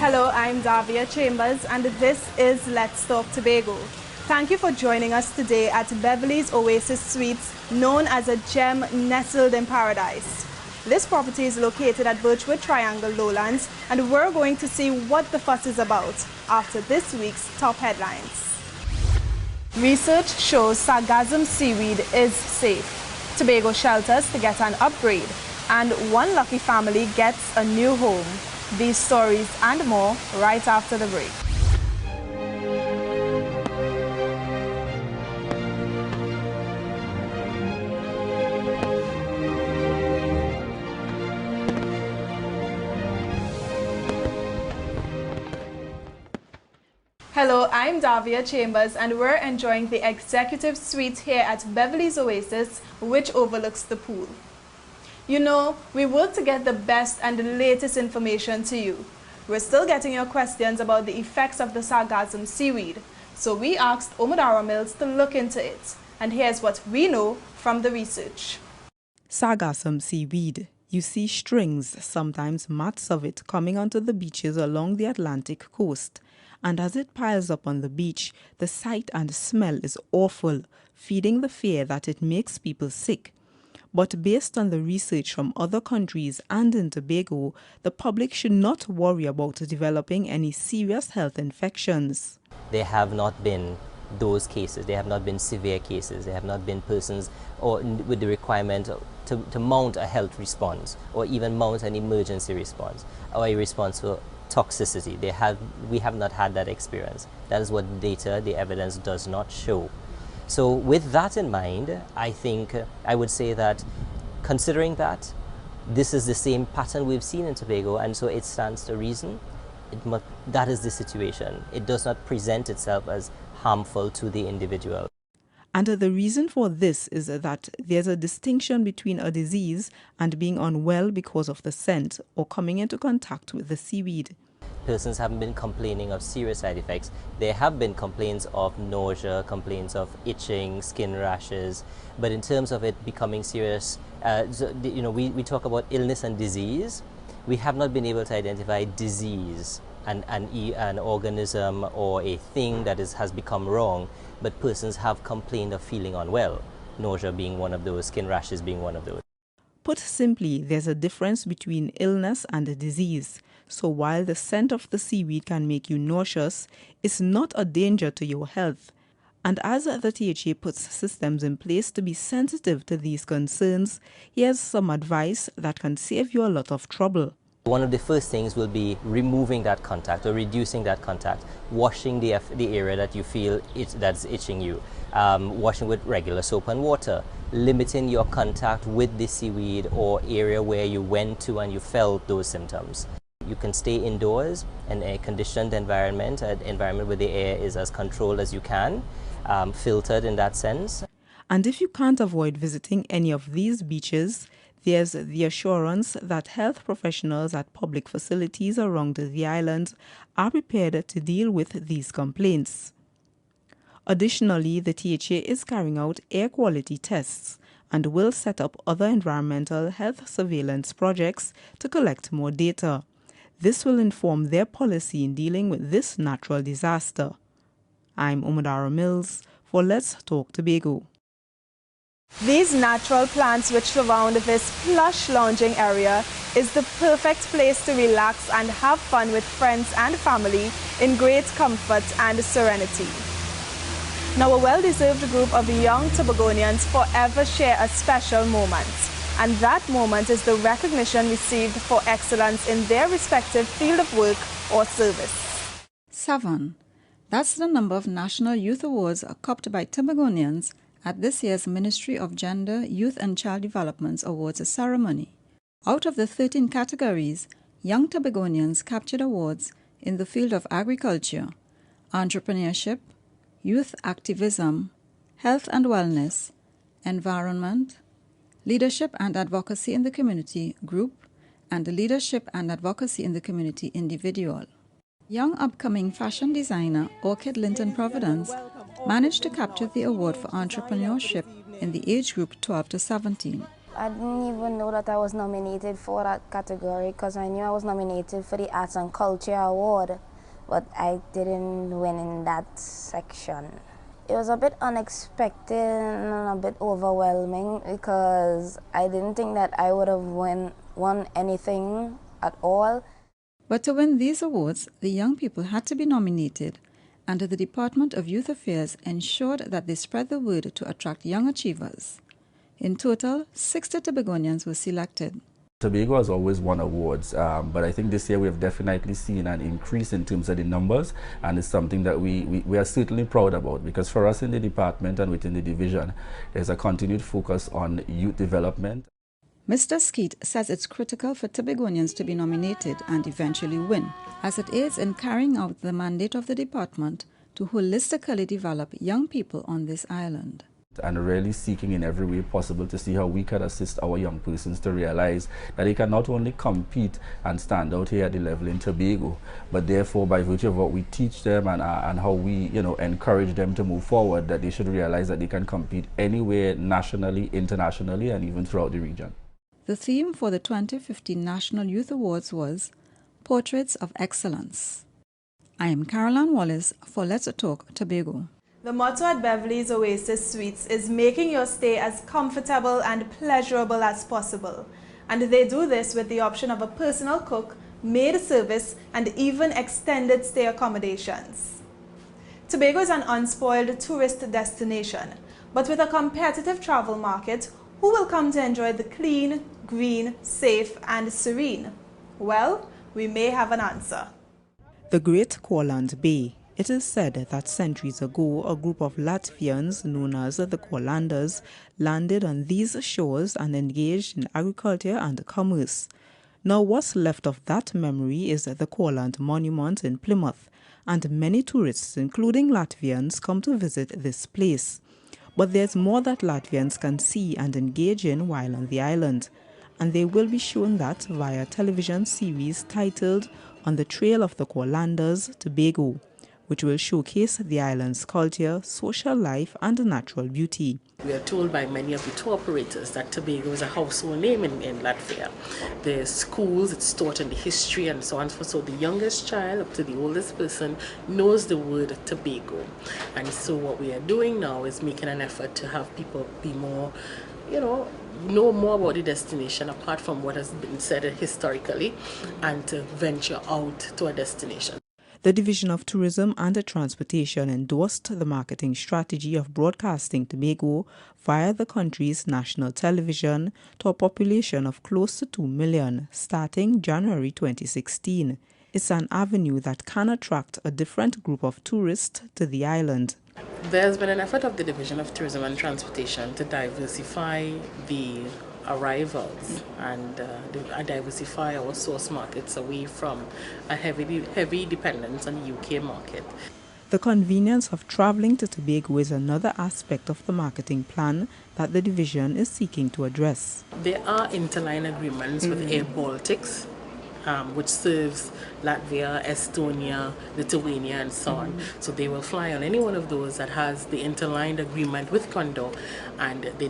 Hello, I'm Davia Chambers and this is Let's Talk Tobago. Thank you for joining us today at Beverly's Oasis Suites, known as a gem nestled in paradise. This property is located at Birchwood Triangle Lowlands, and we're going to see what the fuss is about after this week's top headlines. Research shows sargassum seaweed is safe. Tobago shelters to get an upgrade, and one lucky family gets a new home. These stories and more right after the break. Hello, I'm Davia Chambers and we're enjoying the executive suite here at Beverly's Oasis, which overlooks the pool. You know, we work to get the best and the latest information to you. We're still getting your questions about the effects of the sargassum seaweed, so we asked Tobago Mills to look into it. And here's what we know from the research. Sargassum seaweed. You see strings, sometimes mats of it, coming onto the beaches along the Atlantic coast. And as it piles up on the beach, the sight and smell is awful, feeding the fear that it makes people sick. But based on the research from other countries and in Tobago, the public should not worry about developing any serious health infections. There have not been those cases. There have not been severe cases. There have not been persons with the requirement to mount a health response or even mount an emergency response or a response to toxicity. We have not had that experience. That is what data, the evidence does not show. So with that in mind, I think I would say that considering that this is the same pattern we've seen in Tobago, and so it stands to reason, that is the situation. It does not present itself as harmful to the individual. And the reason for this is that there's a distinction between a disease and being unwell because of the scent or coming into contact with the seaweed. Persons haven't been complaining of serious side effects. There have been complaints of nausea, complaints of itching, skin rashes, but in terms of it becoming serious, we talk about illness and disease. We have not been able to identify disease, an organism or a thing that has become wrong, but persons have complained of feeling unwell, nausea being one of those, skin rashes being one of those. Put simply, there's a difference between illness and a disease. So while the scent of the seaweed can make you nauseous, it's not a danger to your health. And as the THA puts systems in place to be sensitive to these concerns, here's some advice that can save you a lot of trouble. One of the first things will be removing that contact or reducing that contact, washing the area that you feel that's itching you, washing with regular soap and water, limiting your contact with the seaweed or area where you went to and you felt those symptoms. You can stay indoors in a conditioned environment, an environment where the air is as controlled as you can, filtered in that sense. And if you can't avoid visiting any of these beaches, there's the assurance that health professionals at public facilities around the island are prepared to deal with these complaints. Additionally, the THA is carrying out air quality tests and will set up other environmental health surveillance projects to collect more data. This will inform their policy in dealing with this natural disaster. I'm Tobago Mills for Let's Talk Tobago. These natural plants which surround this plush lounging area is the perfect place to relax and have fun with friends and family in great comfort and serenity. Now a well-deserved group of young Tobagonians forever share a special moment. And that moment is the recognition received for excellence in their respective field of work or service. 7. That's the number of National Youth Awards copped by Tobagonians at this year's Ministry of Gender, Youth and Child Development's awards ceremony. Out of the 13 categories, young Tobagonians captured awards in the field of agriculture, entrepreneurship, youth activism, health and wellness, environment, leadership and advocacy in the community group, and leadership and advocacy in the community individual. Young upcoming fashion designer Orchid Linton Providence managed to capture the award for entrepreneurship in the age group 12 to 17. I didn't even know that I was nominated for that category because I knew I was nominated for the Arts and Culture Award, but I didn't win in that section. It was a bit unexpected and a bit overwhelming because I didn't think that I would have won anything at all. But to win these awards, the young people had to be nominated, and the Department of Youth Affairs ensured that they spread the word to attract young achievers. In total, 60 Tobagonians were selected. Tobago has always won awards, but I think this year we have definitely seen an increase in terms of the numbers, and it's something that we are certainly proud about, because for us in the department and within the division, there's a continued focus on youth development. Mr. Skeet says it's critical for Tobagonians to be nominated and eventually win, as it aids in carrying out the mandate of the department to holistically develop young people on this island. And really seeking in every way possible to see how we can assist our young persons to realize that they can not only compete and stand out here at the level in Tobago, but therefore by virtue of what we teach them and how we encourage them to move forward, that they should realize that they can compete anywhere, nationally, internationally, and even throughout the region. The theme for the 2015 National Youth Awards was Portraits of Excellence. I am Caroline Wallace for Let's Talk Tobago. The motto at Beverly's Oasis Suites is making your stay as comfortable and pleasurable as possible. And they do this with the option of a personal cook, maid service, and even extended stay accommodations. Tobago is an unspoiled tourist destination, but with a competitive travel market, who will come to enjoy the clean, green, safe, and serene? Well, we may have an answer. The Great Courland Bay. It is said that centuries ago, a group of Latvians known as the Courlanders landed on these shores and engaged in agriculture and commerce. Now what's left of that memory is the Courland Monument in Plymouth, and many tourists, including Latvians, come to visit this place. But there's more that Latvians can see and engage in while on the island, and they will be shown that via a television series titled On the Trail of the Courlanders, Tobago, which will showcase the island's culture, social life, and natural beauty. We are told by many of the tour operators that Tobago is a household name in Latvia. There's schools, it's taught in the history and so on. So the youngest child up to the oldest person knows the word Tobago. And so what we are doing now is making an effort to have people be more, know more about the destination apart from what has been said historically, and to venture out to a destination. The Division of Tourism and Transportation endorsed the marketing strategy of broadcasting Tobago via the country's national television to a population of close to 2 million starting January 2016. It's an avenue that can attract a different group of tourists to the island. There's been an effort of the Division of Tourism and Transportation to diversify the arrivals and diversify our source markets away from a heavy dependence on the UK market. The convenience of traveling to Tobago is another aspect of the marketing plan that the division is seeking to address. There are interline agreements with Air Baltics, which serves Latvia, Estonia, Lithuania, and so on. So they will fly on any one of those that has the interlined agreement with Condor, and they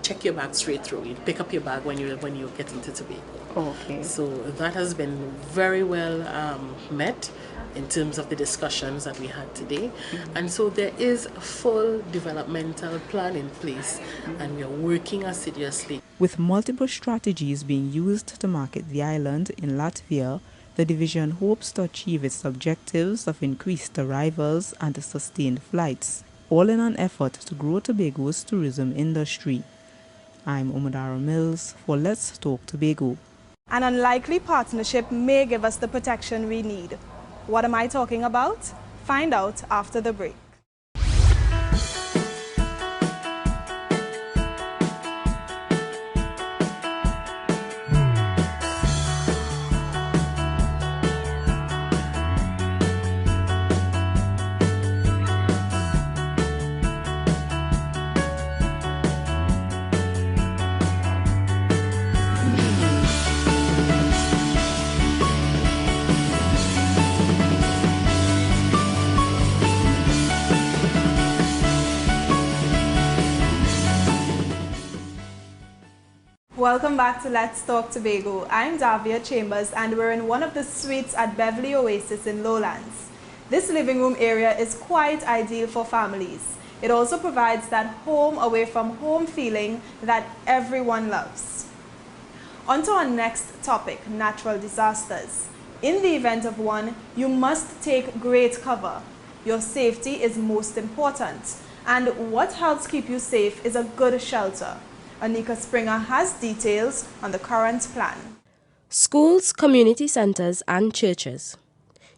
check your bag straight through. You pick up your bag when you get into Tobago. Okay. So that has been very well met in terms of the discussions that we had today. And so there is a full developmental plan in place, and we are working assiduously. With multiple strategies being used to market the island in Latvia, the division hopes to achieve its objectives of increased arrivals and sustained flights, all in an effort to grow Tobago's tourism industry. I'm Omadara Mills for Let's Talk Tobago. An unlikely partnership may give us the protection we need. What am I talking about? Find out after the break. Welcome back to Let's Talk Tobago. I'm Davia Chambers and we're in one of the suites at Beverly Oasis in Lowlands. This living room area is quite ideal for families. It also provides that home away from home feeling that everyone loves. On to our next topic, natural disasters. In the event of one, you must take great cover. Your safety is most important, and what helps keep you safe is a good shelter. Anika Springer has details on the current plan. Schools, community centers, and churches.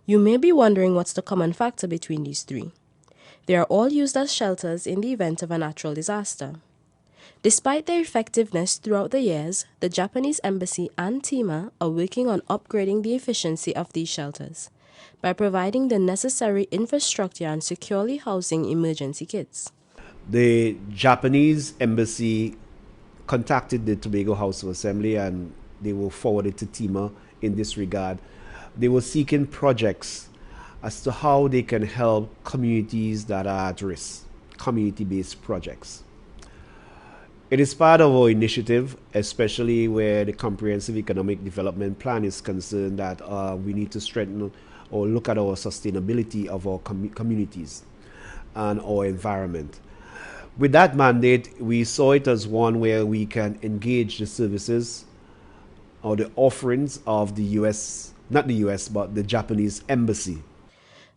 You may be wondering what's the common factor between these three. They are all used as shelters in the event of a natural disaster. Despite their effectiveness throughout the years, the Japanese Embassy and TEMA are working on upgrading the efficiency of these shelters by providing the necessary infrastructure and securely housing emergency kits. The Japanese Embassy contacted the Tobago House of Assembly and they were forwarded to TEMA in this regard. They were seeking projects as to how they can help communities that are at risk, community-based projects. It is part of our initiative, especially where the Comprehensive Economic Development Plan is concerned, that we need to strengthen or look at our sustainability of our communities and our environment. With that mandate, we saw it as one where we can engage the services or the offerings of the US, not the US, but the Japanese Embassy.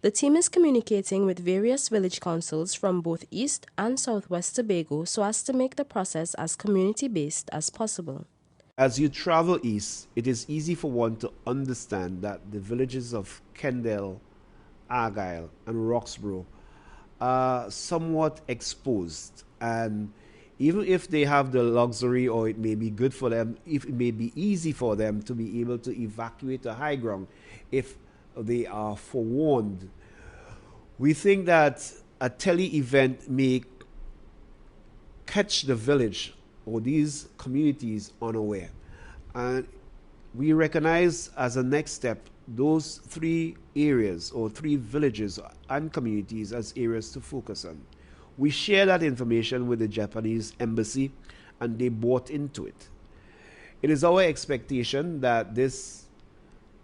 The team is communicating with various village councils from both East and Southwest Tobago so as to make the process as community-based as possible. As you travel east, it is easy for one to understand that the villages of Kendall, Argyle, and Roxborough are somewhat exposed, and even if they have the luxury, or it may be good for them, if it may be easy for them to be able to evacuate a high ground if they are forewarned. We think that a tele-event may catch the village or these communities unaware. And we recognize as a next step those three areas or three villages and communities as areas to focus on. We share that information with the Japanese Embassy and they bought into it. It is our expectation that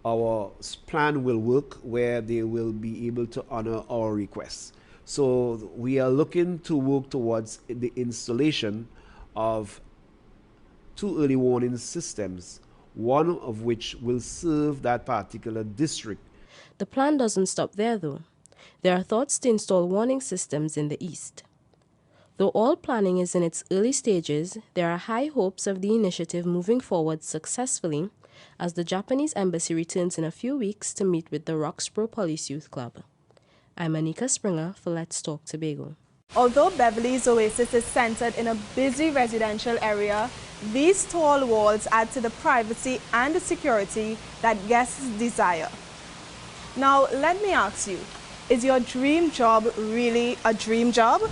our plan will work where they will be able to honor our requests. So we are looking to work towards the installation of 2 early warning systems, one of which will serve that particular district. The plan doesn't stop there though. There are thoughts to install warning systems in the east. Though all planning is in its early stages, there are high hopes of the initiative moving forward successfully as the Japanese Embassy returns in a few weeks to meet with the Roxborough Police Youth Club. I'm Anika Springer for Let's Talk Tobago. Although Beverly's Oasis is centered in a busy residential area, these tall walls add to the privacy and the security that guests desire. Now, let me ask you, is your dream job really a dream job?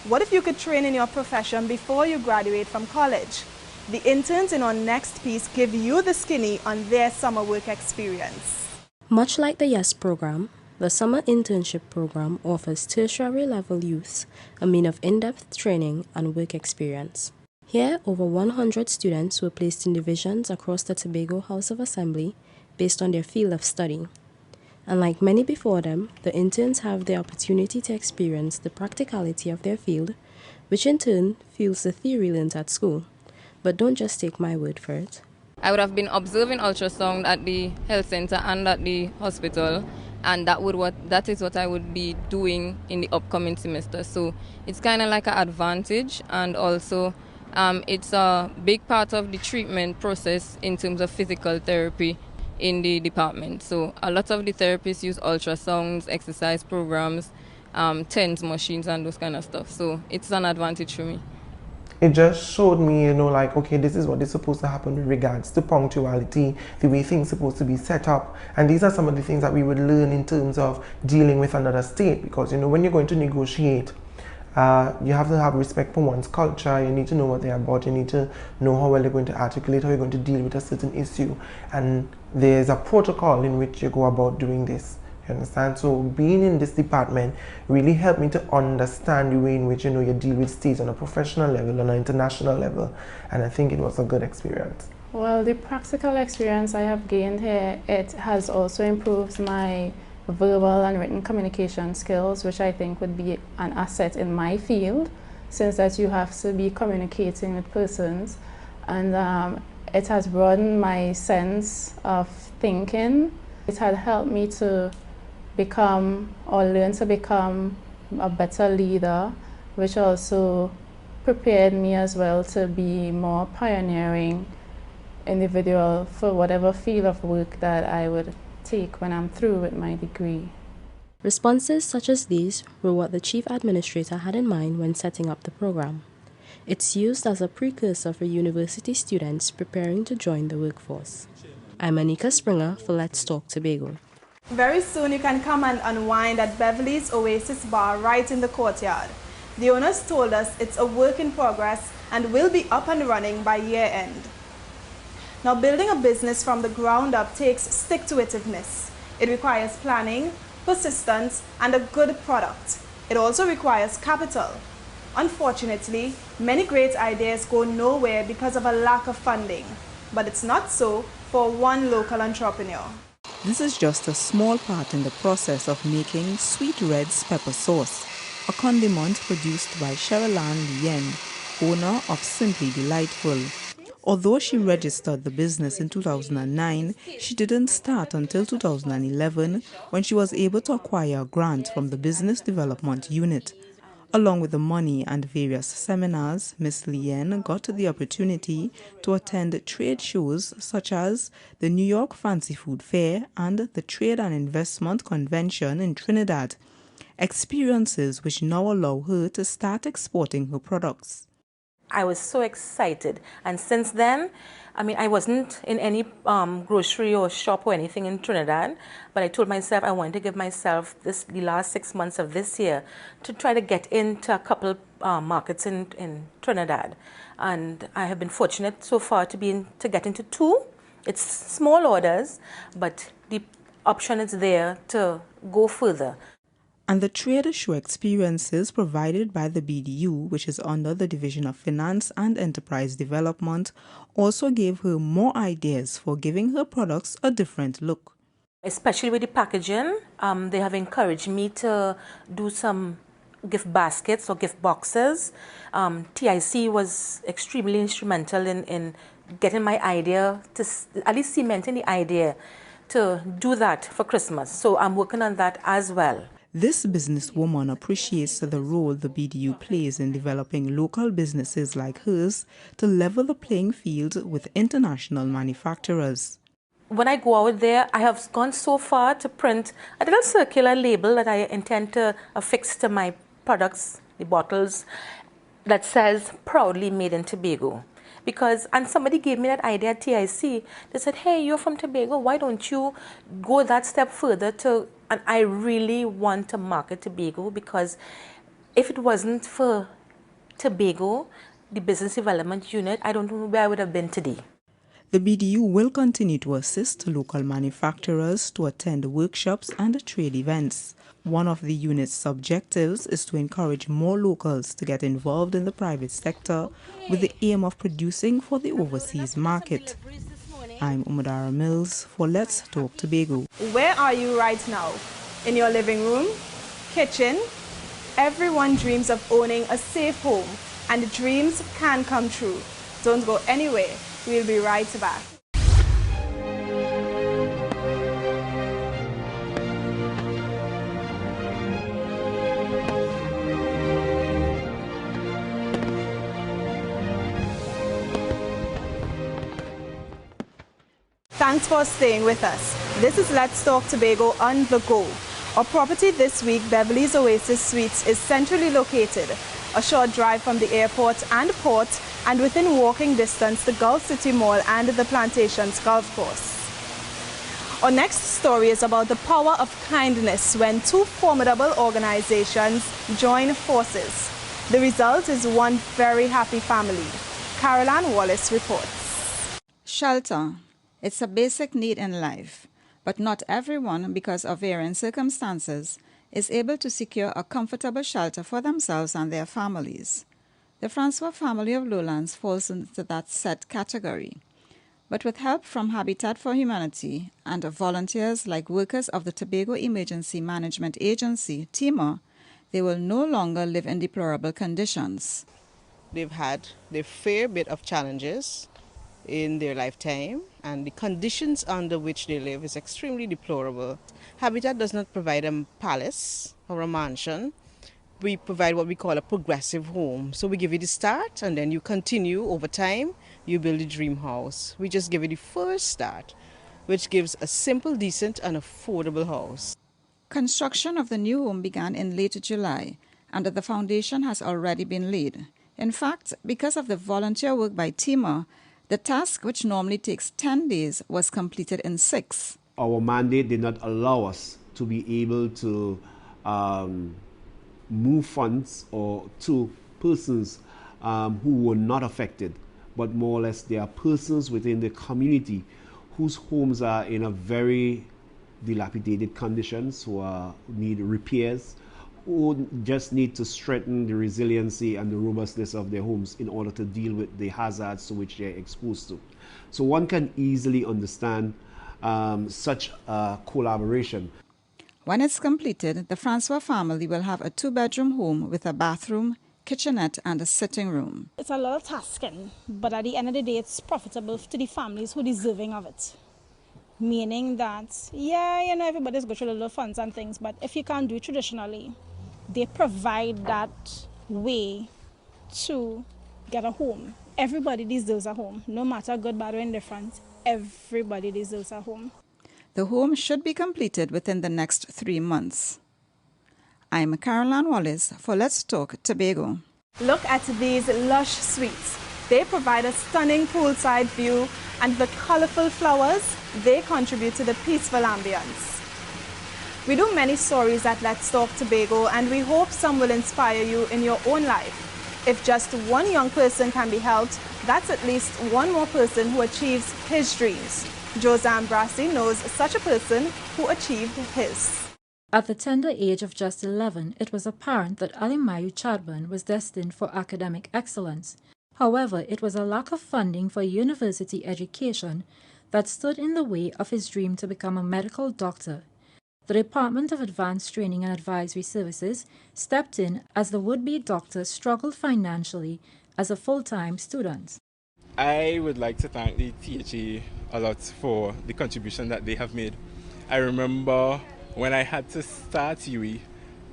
What if you could train in your profession before you graduate from college? The interns in our next piece give you the skinny on their summer work experience. Much like the YES program, the summer internship program offers tertiary level youths a mean of in-depth training and work experience. Here, over 100 students were placed in divisions across the Tobago House of Assembly based on their field of study. And like many before them, the interns have the opportunity to experience the practicality of their field, which in turn fuels the theory learned at school. But don't just take my word for it. I would have been observing ultrasound at the health center and at the hospital, and that is what I would be doing in the upcoming semester. So it's kind of like an advantage, and also it's a big part of the treatment process in terms of physical therapy in the department. So a lot of the therapists use ultrasounds, exercise programs, TENS machines and those kind of stuff. So it's an advantage for me. It just showed me, like, okay, this is what is supposed to happen with regards to punctuality, the way things are supposed to be set up. And these are some of the things that we would learn in terms of dealing with another state. Because, when you're going to negotiate, you have to have respect for one's culture. You need to know what they're about. You need to know how well you're going to articulate, how you're going to deal with a certain issue. And there's a protocol in which you go about doing this. You understand? So being in this department really helped me to understand the way in which, you know, you deal with states on a professional level, on an international level, and I think it was a good experience. Well, the practical experience I have gained here, it has also improved my verbal and written communication skills, which I think would be an asset in my field, since that you have to be communicating with persons, and it has broadened my sense of thinking. It had helped me to become or learn to become a better leader, which also prepared me as well to be more pioneering individual for whatever field of work that I would take when I'm through with my degree. Responses such as these were what the Chief Administrator had in mind when setting up the program. It's used as a precursor for university students preparing to join the workforce. I'm Anika Springer for Let's Talk Tobago. Very soon you can come and unwind at Beverly's Oasis Bar right in the courtyard. The owners told us it's a work in progress and will be up and running by year end. Now, building a business from the ground up takes stick-to-itiveness. It requires planning, persistence, and a good product. It also requires capital. Unfortunately, many great ideas go nowhere because of a lack of funding. But it's not so for one local entrepreneur. This is just a small part in the process of making Sweet Red's pepper sauce, a condiment produced by Sherilyn Lien, owner of Simply Delightful. Although she registered the business in 2009, she didn't start until 2011 when she was able to acquire a grant from the Business Development Unit. Along with the money and various seminars, Ms. Lien got the opportunity to attend trade shows such as the New York Fancy Food Fair and the Trade and Investment Convention in Trinidad, experiences which now allow her to start exporting her products. I was so excited, and since then, I wasn't in any grocery or shop or anything in Trinidad, but I told myself I wanted to give myself the last 6 months of this year to try to get into a couple markets in Trinidad, and I have been fortunate so far to get into 2. It's small orders, but the option is there to go further. And the trade show experiences provided by the BDU, which is under the Division of Finance and Enterprise Development, also gave her more ideas for giving her products a different look. Especially with the packaging, they have encouraged me to do some gift baskets or gift boxes. TIC was extremely instrumental in getting my idea, to at least cementing the idea to do that for Christmas. So I'm working on that as well. This businesswoman appreciates the role the BDU plays in developing local businesses like hers to level the playing field with international manufacturers. When I go out there, I have gone so far to print a little circular label that I intend to affix to my products, the bottles, that says proudly made in Tobago. And somebody gave me that idea at TIC. They said, hey, you're from Tobago, why don't you go that step further and I really want to market Tobago, because if it wasn't for Tobago, the Business Development Unit, I don't know where I would have been today. The BDU will continue to assist local manufacturers to attend workshops and trade events. One of the unit's objectives is to encourage more locals to get involved in the private sector with the aim of producing for the overseas market. I'm Umadara Mills for Let's Talk Tobago. Where are you right now? In your living room? Kitchen? Everyone dreams of owning a safe home, and dreams can come true. Don't go anywhere. We'll be right back. Thanks for staying with us. This is Let's Talk Tobago on the go. Our property this week, Beverly's Oasis Suites, is centrally located, a short drive from the airport and port, and within walking distance the Gulf City Mall and the Plantations Golf Course. Our next story is about the power of kindness when 2 formidable organizations join forces. The result is one very happy family. Caroline Wallace reports. Shelter. It's a basic need in life. But not everyone, because of varying circumstances, is able to secure a comfortable shelter for themselves and their families. The Francois family of Lowlands falls into that set category. But with help from Habitat for Humanity and volunteers like workers of the Tobago Emergency Management Agency, TEMA, they will no longer live in deplorable conditions. They've had their fair bit of challenges in their lifetime, and the conditions under which they live is extremely deplorable. Habitat does not provide a palace or a mansion. We provide what we call a progressive home. So we give you the start, and then you continue over time, you build a dream house. We just give you the first start, which gives a simple, decent, and affordable house. Construction of the new home began in late July, and the foundation has already been laid. In fact, because of the volunteer work by TEMA, the task, which normally takes 10 days, was completed in 6. Our mandate did not allow us to be able to move funds or to persons who were not affected, but more or less they are persons within the community whose homes are in a very dilapidated conditions, who need repairs, who just need to strengthen the resiliency and the robustness of their homes in order to deal with the hazards to which they're exposed to. So one can easily understand such a collaboration. When it's completed, the Francois family will have a 2-bedroom home with a bathroom, kitchenette, and a sitting room. It's a lot of tasking, but at the end of the day, it's profitable to the families who are deserving of it. Meaning that, everybody's got your little funds and things, but if you can't do it traditionally, they provide that way to get a home. Everybody deserves a home, no matter good, bad, or indifferent. Everybody deserves a home. The home should be completed within the next 3 months. I'm Caroline Wallace for Let's Talk Tobago. Look at these lush suites. They provide a stunning poolside view, and the colorful flowers, they contribute to the peaceful ambience. We do many stories at Let's Talk Tobago, and we hope some will inspire you in your own life. If just one young person can be helped, that's at least one more person who achieves his dreams. Josanne Brassi knows such a person who achieved his. At the tender age of just 11, it was apparent that Alimayu Chadban was destined for academic excellence. However, it was a lack of funding for university education that stood in the way of his dream to become a medical doctor. The Department of Advanced Training and Advisory Services stepped in as the would-be doctor struggled financially as a full-time student. I would like to thank the THA a lot for the contribution that they have made. I remember when I had to start UE,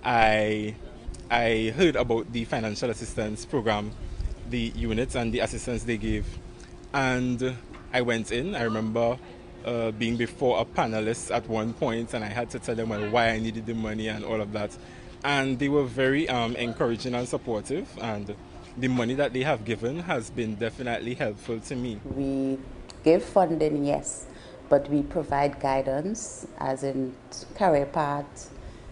I heard about the financial assistance program, the units and the assistance they gave, and I went in. I remember being before a panelist at one point, and I had to tell them why I needed the money and all of that, and they were very encouraging and supportive, and the money that they have given has been definitely helpful to me. We give funding, yes, but we provide guidance as in career path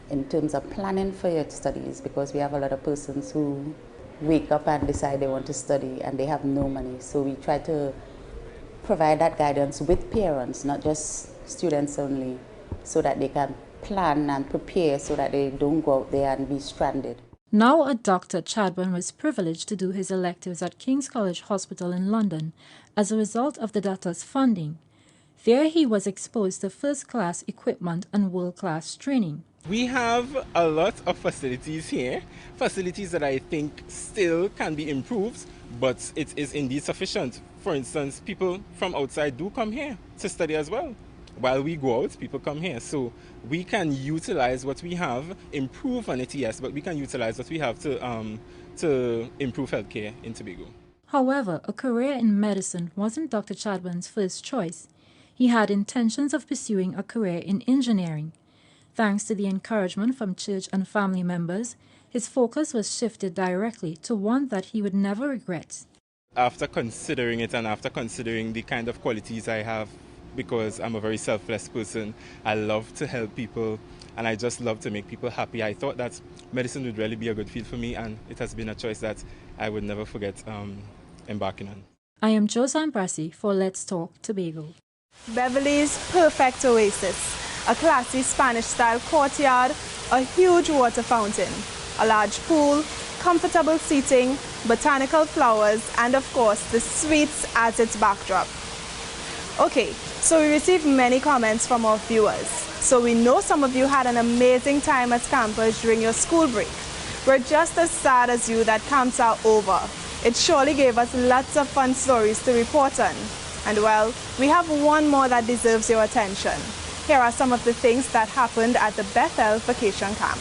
in terms of planning for your studies, because we have a lot of persons who wake up and decide they want to study and they have no money. So we try to provide that guidance with parents, not just students only, so that they can plan and prepare so that they don't go out there and be stranded. Now a doctor, Chadban was privileged to do his electives at King's College Hospital in London as a result of the doctor's funding. There he was exposed to first-class equipment and world-class training. We have a lot of facilities here, facilities that I think still can be improved, but it is indeed sufficient. For instance, people from outside do come here to study as well. While we go out, people come here. So we can utilize what we have, improve on it, yes, but we can utilize what we have to improve healthcare in Tobago. However, a career in medicine wasn't Dr. Chadban's first choice. He had intentions of pursuing a career in engineering. Thanks to the encouragement from church and family members, his focus was shifted directly to one that he would never regret. After considering it and after considering the kind of qualities I have, because I'm a very selfless person, I love to help people and I just love to make people happy. I thought that medicine would really be a good field for me, and it has been a choice that I would never forget embarking on. I am Josanne Brassi for Let's Talk Tobago. Beverly's perfect oasis, a classy Spanish-style courtyard, a huge water fountain, a large pool, comfortable seating, botanical flowers, and of course the suites as its backdrop. Okay, so we received many comments from our viewers. So we know some of you had an amazing time at campus during your school break. We're just as sad as you that camps are over. It surely gave us lots of fun stories to report on. And well, we have one more that deserves your attention. Here are some of the things that happened at the Bethel Vacation Camp.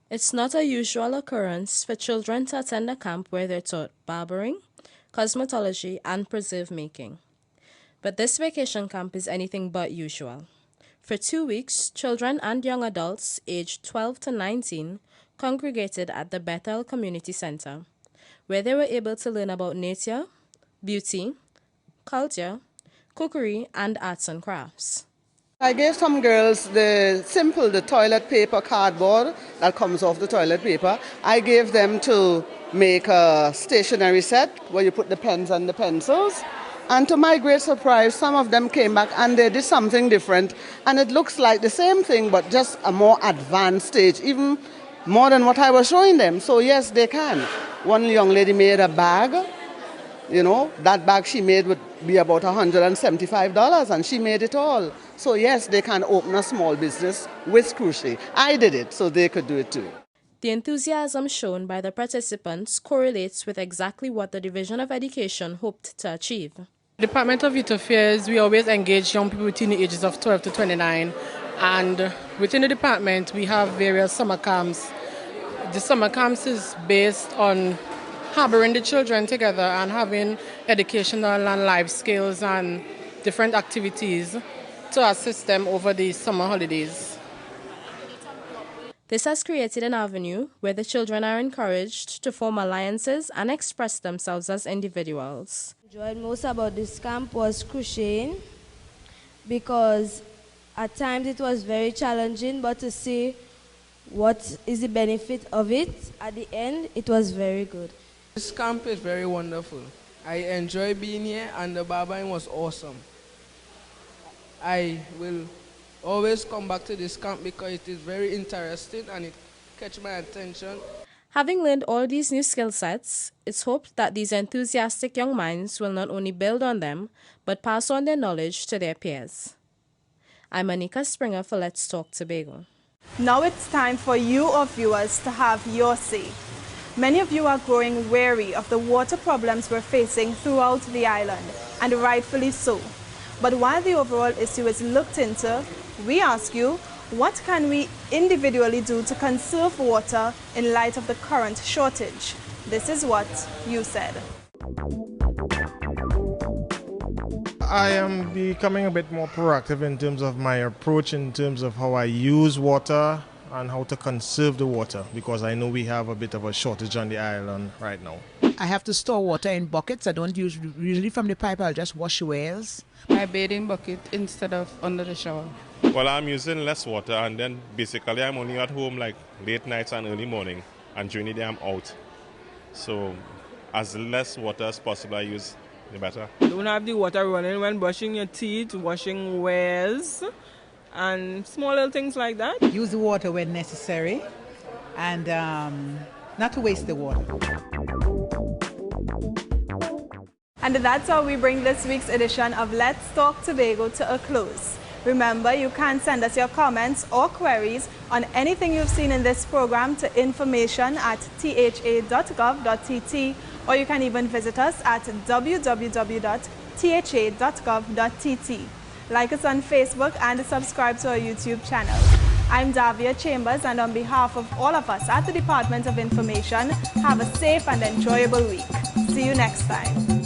It's not a usual occurrence for children to attend a camp where they're taught barbering, cosmetology, and preserve making. But this vacation camp is anything but usual. For 2 weeks, children and young adults aged 12 to 19 congregated at the Bethel Community Center, where they were able to learn about nature, beauty, culture, cookery, and arts and crafts. I gave some girls the toilet paper cardboard that comes off the toilet paper. I gave them to make a stationery set where you put the pens and the pencils. And to my great surprise, some of them came back and they did something different. And it looks like the same thing, but just a more advanced stage, even more than what I was showing them. So yes, they can. One young lady made a bag. You know, that bag she made would be about $175, and she made it all. So yes, they can open a small business with crochet. I did it, so they could do it too. The enthusiasm shown by the participants correlates with exactly what the Division of Education hoped to achieve. Department of Youth Affairs, we always engage young people between the ages of 12 to 29, and within the department we have various summer camps. The summer camps is based on harboring the children together and having educational and life skills and different activities to assist them over the summer holidays. This has created an avenue where the children are encouraged to form alliances and express themselves as individuals. What I enjoyed most about this camp was crocheting, because at times it was very challenging, but to see what is the benefit of it at the end, it was very good. This camp is very wonderful. I enjoy being here, and the barbering was awesome. I will always come back to this camp because it is very interesting and it catches my attention. Having learned all these new skill sets, it's hoped that these enthusiastic young minds will not only build on them, but pass on their knowledge to their peers. I'm Anika Springer for Let's Talk Tobago. Now it's time for you, our viewers, to have your say. Many of you are growing weary of the water problems we're facing throughout the island, and rightfully so. But while the overall issue is looked into, we ask you, what can we individually do to conserve water in light of the current shortage? This is what you said. I am becoming a bit more proactive in terms of my approach, in terms of how I use water and how to conserve the water, because I know we have a bit of a shortage on the island right now. I have to store water in buckets. I don't use usually from the pipe. I'll just wash wells. My bathing bucket instead of under the shower. Well, I'm using less water, and then basically I'm only at home like late nights and early morning, and during the day I'm out. So as less water as possible I use, the better. Don't have the water running when brushing your teeth, washing wells, and small little things like that. Use the water when necessary, and not to waste the water. And that's how we bring this week's edition of Let's Talk Tobago to a close. Remember, you can send us your comments or queries on anything you've seen in this program to information@tha.gov.tt, or you can even visit us at www.tha.gov.tt. Like us on Facebook and subscribe to our YouTube channel. I'm Davia Chambers, and on behalf of all of us at the Department of Information, have a safe and enjoyable week. See you next time.